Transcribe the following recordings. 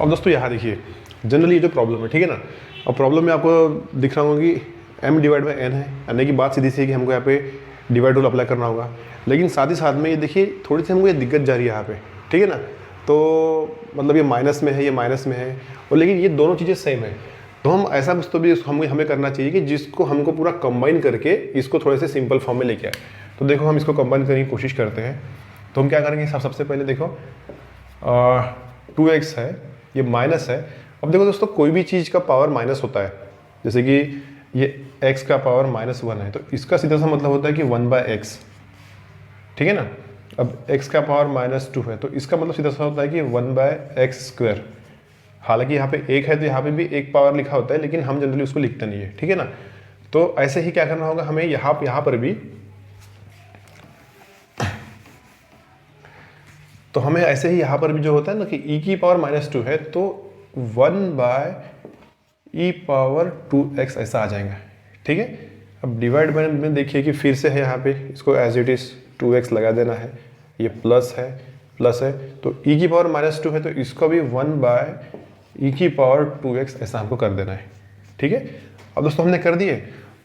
अब दोस्तों यहाँ देखिए, जनरली ये जो प्रॉब्लम है, ठीक है ना, अब प्रॉब्लम में आपको दिख रहा होगा कि m डिवाइड बाई n है, यानी कि बात सीधी सी है कि हमको यहाँ पे डिवाइड रूल अप्लाई करना होगा। लेकिन साथ ही साथ में ये देखिए थोड़ी सी हमको ये दिक्कत जा रही है यहाँ पे, ठीक है ना। तो मतलब ये माइनस में है, ये माइनस में है, और लेकिन ये दोनों चीज़ें सेम है। तो हम ऐसा कुछ तो भी हमें करना चाहिए कि जिसको हमको पूरा कंबाइन करके इसको थोड़े से सिंपल फॉर्म में लेके आए। तो देखो हम इसको कंबाइन करने की कोशिश करते हैं। तो हम क्या करेंगे, सबसे पहले देखो 2x है, ये माइनस है। अब देखो दोस्तों, कोई भी चीज़ का पावर माइनस होता है, जैसे कि ये x का पावर -1 है, तो इसका सीधा सा मतलब होता है कि 1/x, ठीक है ना। अब x का पावर -2 है, तो इसका मतलब सीधा सा होता है कि 1/x²। हालांकि यहाँ पे एक है तो यहाँ पे भी एक पावर लिखा होता है, लेकिन हम जनरली उसको लिखते नहीं है, ठीक है ना। तो ऐसे ही क्या करना होगा हमें यहाँ पर भी, तो हमें ऐसे ही यहाँ पर भी जो होता है ना कि e की पावर -2 है, तो 1/e⁻²x ऐसा आ जाएगा, ठीक है। अब डिवाइड बाय में देखिए कि फिर से है यहाँ पे, इसको एज इट इज 2x लगा देना है, ये प्लस है, तो e की पावर -2 है, तो इसको भी 1/e⁻²x ऐसा हमको कर देना है, ठीक है। अब दोस्तों हमने कर दिए,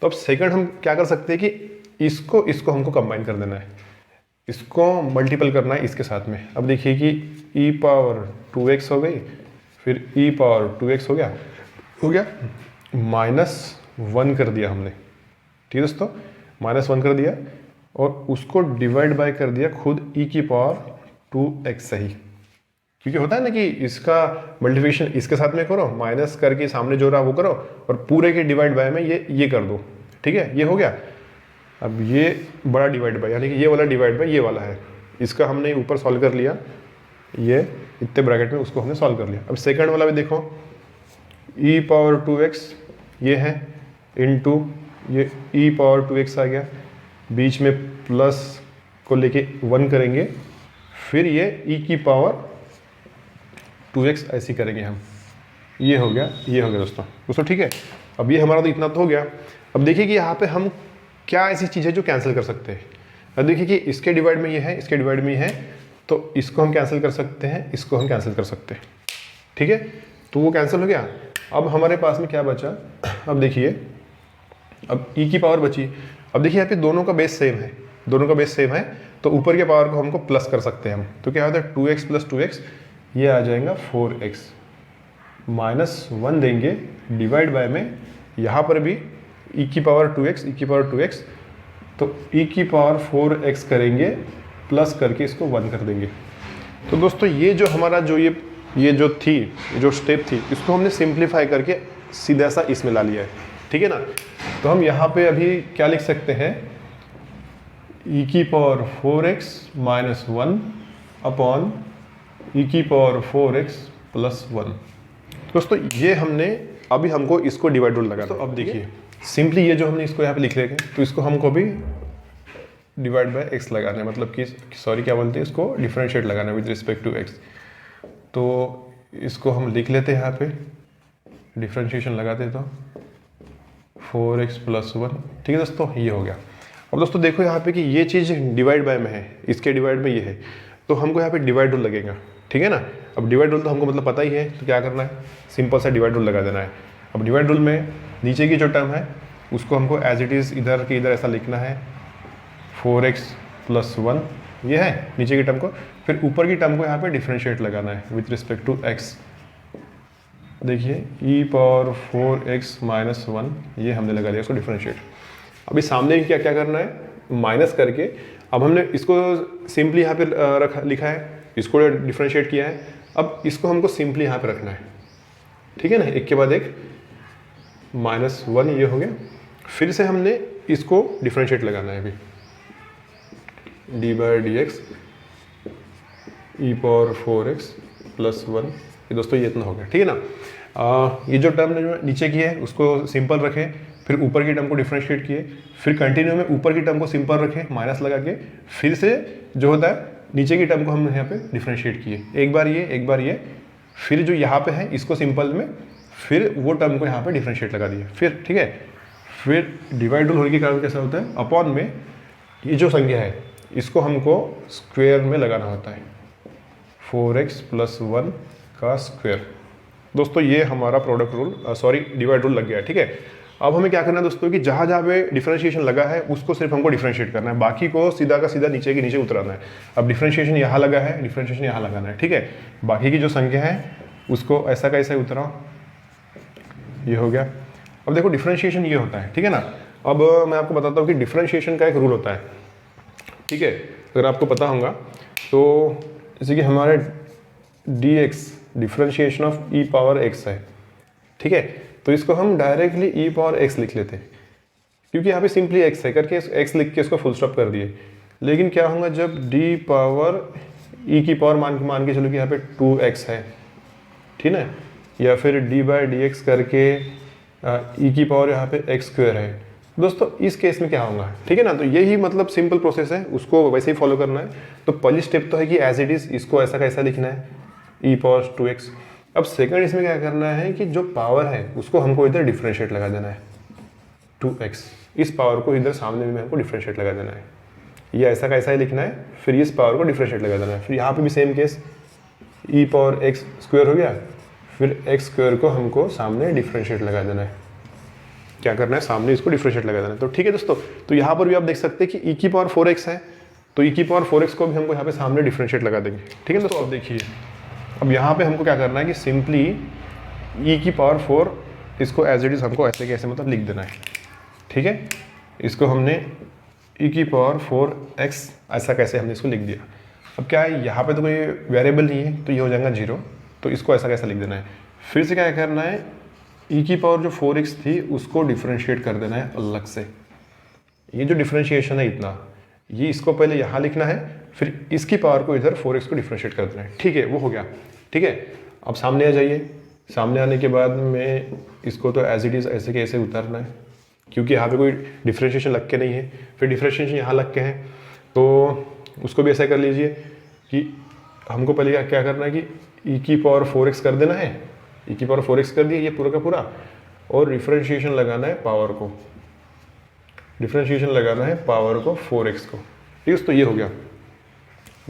तो अब सेकंड हम क्या कर सकते हैं कि इसको हमको कंबाइन कर देना है, इसको मल्टीपल करना है इसके साथ में। अब देखिए कि e⁻²x हो गई, फिर e⁻²x हो गया -1 कर दिया हमने, ठीक है दोस्तों, -1 कर दिया, और उसको डिवाइड बाय कर दिया खुद e⁻²x सही, क्योंकि होता है ना कि इसका मल्टीप्लिकेशन इसके साथ में करो, माइनस करके सामने जो रहा वो करो, और पूरे के डिवाइड बाय में ये कर दो, ठीक है, ये हो गया। अब ये बड़ा डिवाइड बाय, यानी कि ये वाला डिवाइड बाय ये वाला है, इसका हमने ऊपर सॉल्व कर लिया, ये इतने ब्रैकेट में उसको हमने सॉल्व कर लिया। अब सेकंड वाला भी देखो, e⁻²x ये है, इनटू ये e⁻²x आ गया, बीच में प्लस को लेके 1 करेंगे, फिर ये e⁻²x ऐसी करेंगे हम, ये हो गया दोस्तों, ठीक है। अब ये हमारा तो इतना तो हो गया। अब देखिए कि यहाँ पे हम क्या ऐसी चीज़ है जो कैंसिल कर सकते हैं। अब देखिए कि इसके डिवाइड में ये है, इसके डिवाइड में ये है, तो इसको हम कैंसिल कर सकते हैं, इसको हम कैंसिल कर सकते हैं, ठीक है। तो वो कैंसिल हो गया। अब हमारे पास में क्या बचा, अब देखिए, अब e की पावर बची। अब देखिए यहाँ पे दोनों का बेस सेम है, तो ऊपर के पावर को हमको प्लस कर सकते हैं हम। तो क्या होता है 2x + 2x, ये आ जाएगा 4x, -1 देंगे डिवाइड बाय में, यहाँ पर भी e⁻²x, तो e⁻4x करेंगे, प्लस करके इसको 1 कर देंगे। तो दोस्तों ये जो हमारा जो स्टेप थी, इसको हमने सिंप्लीफाई करके सीधा सा इसमें ला लिया है, ठीक है ना। तो हम यहाँ पे अभी क्या लिख सकते हैं, e⁻4x - 1 अपॉन e⁻4x + 1। दोस्तों ये हमने अभी हमको इसको डिवाइड रूल लगाना। तो अब देखिए सिंपली ये जो हमने इसको यहाँ पे लिख लेंगे, तो इसको हमको भी डिवाइड बाय x लगाना है, मतलब कि सॉरी क्या बोलते हैं, इसको डिफरेंशिएट लगाना है विद रिस्पेक्ट टू x। तो इसको हम लिख लेते हैं यहाँ पे, डिफरेंशिएशन लगाते तो 4x + 1, ठीक है दोस्तों, ये हो गया। अब दोस्तों देखो यहाँ पे कि ये चीज़ डिवाइड बाय में है, इसके डिवाइड में ये है, तो हमको यहाँ पे डिवाइड रूल लगेगा, ठीक है ना। अब डिवाइड रूल तो हमको मतलब पता ही है, तो क्या करना है, सिंपल सा डिवाइड रूल लगा देना है। अब डिवाइड रूल में नीचे की जो टर्म है उसको हमको एज इट इज़ इधर के इधर ऐसा लिखना है, 4x + 1 ये है नीचे की टर्म को, फिर ऊपर की टर्म को यहाँ पे डिफरेंशिएट लगाना है विथ रिस्पेक्ट टू x। देखिए e⁻4x - 1 ये हमने लगा दिया इसको डिफरेंशिएट। अभी सामने क्या क्या करना है, माइनस करके, अब हमने इसको सिंपली यहाँ पे लिखा है, इसको डिफरेंशिएट किया है, अब इसको हमको सिंपली यहाँ पे रखना है, ठीक है ना, एक के बाद एक, -1 ये हो गया, फिर से हमने इसको डिफरेंशिएट लगाना है अभी, d/dx e⁻4x + 1, ये दोस्तों ये इतना हो गया, ठीक है ना। ये जो टर्म ने जो नीचे की है उसको सिंपल रखें, फिर ऊपर की टर्म को डिफरेंशिएट किए, फिर कंटिन्यू में ऊपर की टर्म को सिंपल रखें माइनस लगा के, फिर से जो होता है नीचे की टर्म को हम यहाँ पे डिफरेंशिएट किए, एक बार ये, फिर जो यहाँ पे है इसको सिंपल में, फिर वो टर्म को यहाँ पे डिफरेंशिएट लगा दिए, फिर ठीक है। फिर डिवाइड रूल होने के कारण कैसा होता है, अपॉन में ये जो संख्या है इसको हमको स्क्वायर में लगाना होता है, 4x + 1 का स्क्वायर, दोस्तों ये हमारा प्रोडक्ट रूल डिवाइड रूल लग गया है, ठीक है। अब हमें क्या करना है दोस्तों कि जहाँ जहाँ पे डिफरेंशिएशन लगा है उसको सिर्फ हमको डिफरेंशिएट करना है, बाकी को सीधा का सीधा नीचे के नीचे उतराना है। अब डिफरेंशिएशन यहाँ लगा है, डिफरेंशिएशन यहाँ लगाना है, ठीक है। बाकी की जो संख्या है उसको ऐसा का ऐसा ही उतराओ, ये हो गया। अब देखो डिफरेंशिएशन ये होता है, ठीक है ना। अब मैं आपको बताता हूँ कि डिफरेंशिएशन का एक रूल होता है, ठीक है। अगर आपको पता होगा तो जैसे कि हमारे dx differentiation of e power x है, ठीक है। तो इसको हम डायरेक्टली e पावर x लिख लेते हैं, क्योंकि यहाँ पे सिंपली x है करके x लिख के इसको फुल स्टॉप कर दिए। लेकिन क्या होगा जब d पावर e की पावर मान के चलो कि यहाँ पे 2x है, ठीक है, या फिर d बाई डी एक्स करके e की पावर यहाँ पे x स्क्वायर है। दोस्तों इस केस में क्या होगा, ठीक है ना। तो यही मतलब सिंपल प्रोसेस है, उसको वैसे ही फॉलो करना है। तो पहली स्टेप तो है कि एज इट इज इसको ऐसा कैसा लिखना है, e पावर 2x। अब सेकंड इसमें क्या करना है कि जो पावर है उसको हमको इधर डिफरेंशिएट लगा देना है 2x, इस पावर को इधर सामने में हमको डिफरेंशिएट लगा देना है। ये ऐसा कैसा ही लिखना है, फिर इस पावर को डिफरेंशिएट लगा देना है। फिर यहाँ पे भी same case e power x square हो गया, फिर x स्क्वायर को हमको सामने डिफरेंशिएट लगा देना है। क्या करना है, सामने इसको डिफरेंशिएट लगा देना है। तो ठीक है दोस्तों, तो यहाँ पर भी आप देख सकते हैं कि e की पावर 4x है, तो e की पावर 4x को भी हमको यहाँ पे सामने डिफरेंशिएट लगा देंगे, ठीक है दोस्तों। अब देखिए, अब यहाँ पे हमको क्या करना है कि सिंपली e की पावर 4 इसको एज इट इज हमको ऐसे कैसे मतलब लिख देना है, ठीक है। इसको हमने e की पावर 4x ऐसा कैसे हमने इसको लिख दिया। अब क्या है, यहाँ पे तो कोई वेरिएबल नहीं है तो ये हो जाएगा 0, तो इसको ऐसा कैसा लिख देना है। फिर से क्या करना है, e की पावर जो 4x थी उसको डिफरेंशिएट कर देना है अलग से। ये जो डिफरेंशिएशन है इतना, ये इसको पहले यहाँ लिखना है, फिर इसकी पावर को इधर 4x को डिफरेंशिएट कर देना है, ठीक है। वो हो गया, ठीक है। अब सामने आ जाइए, सामने आने के बाद में इसको तो एज इट इज़ ऐसे के ऐसे उतारना है, क्योंकि यहाँ पे कोई डिफरेंशिएशन लग के नहीं है। फिर डिफरेंशिएशन यहाँ लग के है, तो उसको भी ऐसा कर लीजिए कि हमको पहले क्या करना है कि e की पावर 4x कर देना है, e की पावर 4x कर दिया ये पूरा का पूरा, और डिफरेंशिएशन लगाना है पावर को, डिफरेंशिएशन लगाना है पावर को 4x को, ठीक है। तो ये हो गया।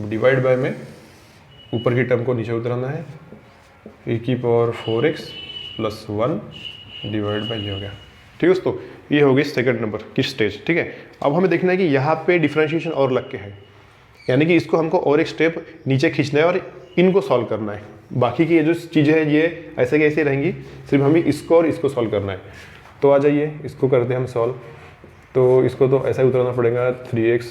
डिवाइड बाय में ऊपर की टर्म को नीचे उतराना है, e की power 4x plus 1 divide by ये हो गया, ठीक है दोस्तों। ये हो गई सेकंड नंबर की स्टेज, ठीक है। अब हमें देखना है कि यहाँ पे डिफरेंशिएशन और लग के है, यानी कि इसको हमको और एक स्टेप नीचे खींचना है और इनको सॉल्व करना है। बाकी की ये जो चीज़ें हैं ये ऐसे के ऐसे रहेंगी, सिर्फ हमें इसको और इसको सॉल्व करना है। तो आ जाइए, इसको करते हैं हम सॉल्व। तो इसको तो ऐसा ही उतरना पड़ेगा, 3x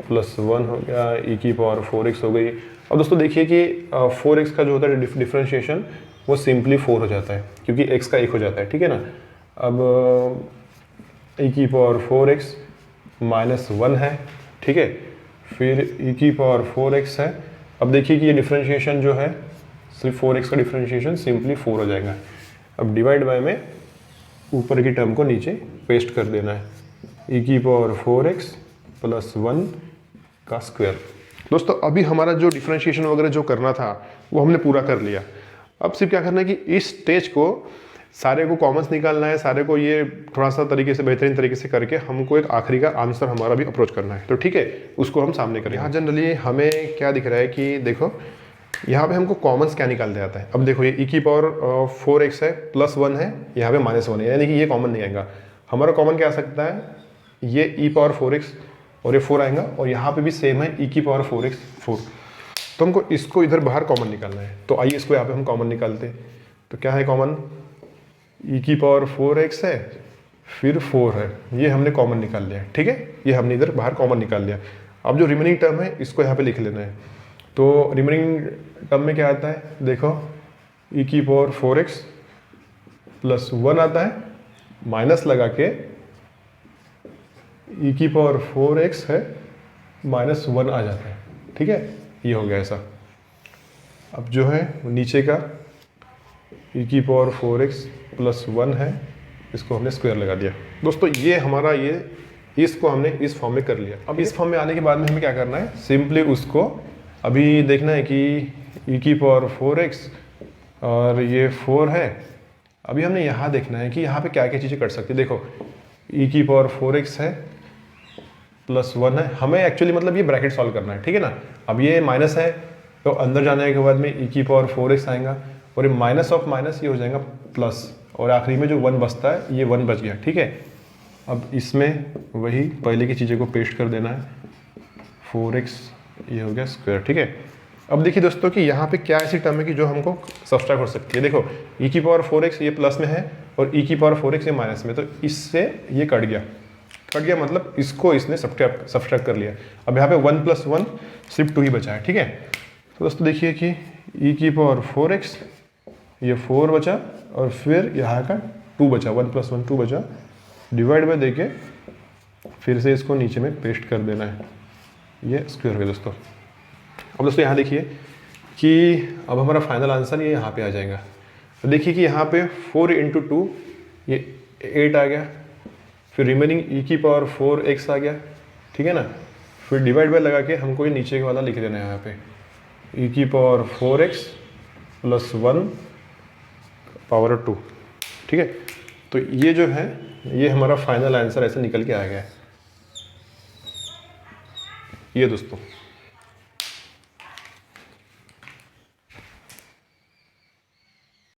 प्लस 1 हो गया, e की पावर 4x हो गई। अब दोस्तों देखिए कि 4x का जो होता है डिफरेंशिएशन वो सिंपली 4 हो जाता है, क्योंकि x का 1 हो जाता है, ठीक है ना। अब e की पावर 4x माइनस 1 है, ठीक है। फिर e की पावर 4x है। अब देखिए कि ये डिफरेंशिएशन जो है सिर्फ 4x का डिफरेंशिएशन सिंपली 4 हो जाएगा। अब डिवाइड बाय में ऊपर की टर्म को नीचे पेस्ट कर देना है, e की पावर 4x प्लस 1 का स्क्वायर। दोस्तों अभी हमारा जो डिफरेंशिएशन वगैरह जो करना था वो हमने पूरा कर लिया। अब सिर्फ क्या करना है कि इस स्टेज को सारे को कॉमन्स निकालना है, सारे को ये थोड़ा सा तरीके से बेहतरीन तरीके से करके हमको एक आखिरी का आंसर हमारा भी अप्रोच करना है। तो ठीक है, उसको हम सामने करें। यहाँ जनरली हमें क्या दिख रहा है कि देखो यहाँ पे हमको कॉमन्स क्या निकालने आता है। अब देखो ये e की पावर 4x है, प्लस 1 है, यहाँ पे माइनस 1 है, यानी कि ये कॉमन नहीं आएगा। हमारा कॉमन क्या आ सकता है, ये e पावर 4x और ये 4 आएगा, और यहाँ पे भी सेम है e की पावर 4x 4। तो हमको इसको इधर बाहर कॉमन निकालना है। तो आइए इसको यहाँ पे हम कॉमन निकालते हैं। तो क्या है कॉमन, e की पावर 4x है, फिर 4 है, ये हमने कॉमन निकाल लिया है, ठीक है। ये हमने इधर बाहर कॉमन निकाल लिया। अब जो रिमेनिंग टर्म है इसको यहाँ पे लिख लेना है। तो रिमेनिंग टर्म में क्या आता है, देखो e की पावर 4x प्लस 1 आता है, माइनस लगा के e की पावर 4x है माइनस 1 आ जाता है, ठीक है। ये हो गया ऐसा। अब जो है नीचे का e की पावर 4x प्लस 1 है, इसको हमने स्क्वायर लगा दिया। दोस्तों ये हमारा इसको हमने इस फॉर्म में कर लिया। अब इस फॉर्म में आने के बाद में हमें क्या करना है, सिंपली उसको अभी देखना है कि e की पावर 4x और ये 4 है। अभी हमने यहाँ देखना है कि यहाँ पे क्या क्या चीज़ें कर सकती है। देखो e की पावर 4x है प्लस 1 है, हमें एक्चुअली मतलब ये ब्रैकेट सॉल्व करना है, ठीक है ना। अब ये माइनस है तो अंदर जाने के बाद में e की पावर 4x आएगा, और ये माइनस ऑफ माइनस ये हो जाएगा प्लस, और आखिरी में जो 1 बचता है ये 1 बच गया, ठीक है। अब इसमें वही पहले की चीज़ें को पेस्ट कर देना है, 4x ये हो गया स्क्वायर, ठीक है। अब देखिए दोस्तों कि यहाँ पे क्या ऐसी टर्म है कि जो हमको सब्सट्रैक्ट हो सकती है। देखो e की पावर 4x ये प्लस में है और e की पावर 4x ये माइनस में, तो इससे ये कट गया मतलब इसको इसने सब्सट्रैक्ट कर लिया। अब यहाँ पे 1 + 1 सिर्फ 2 ही बचा है, ठीक है। तो दोस्तों देखिए कि e की पावर 4x ये 4 बचा और फिर यहाँ का 2 बचा, 1 + 1 2 बचा, डिवाइड बाय देके फिर से इसको नीचे में पेस्ट कर देना है, ये स्क्वायर हो गया दोस्तों। अब दोस्तों यहाँ देखिए कि अब हमारा फाइनल आंसर ये यहाँ पे आ जाएगा। तो देखिए कि यहाँ पे 4 × 2 ये 8 आ गया, फिर रिमेनिंग e की पावर 4x आ गया, ठीक है ना। फिर डिवाइड बाय लगा के हमको ये नीचे वाला लिख देना है यहाँ पे, e की पावर 4x + 1 पावर 2, ठीक है। तो ये जो है ये हमारा फाइनल आंसर ऐसे निकल के आ गया है, ये दोस्तों।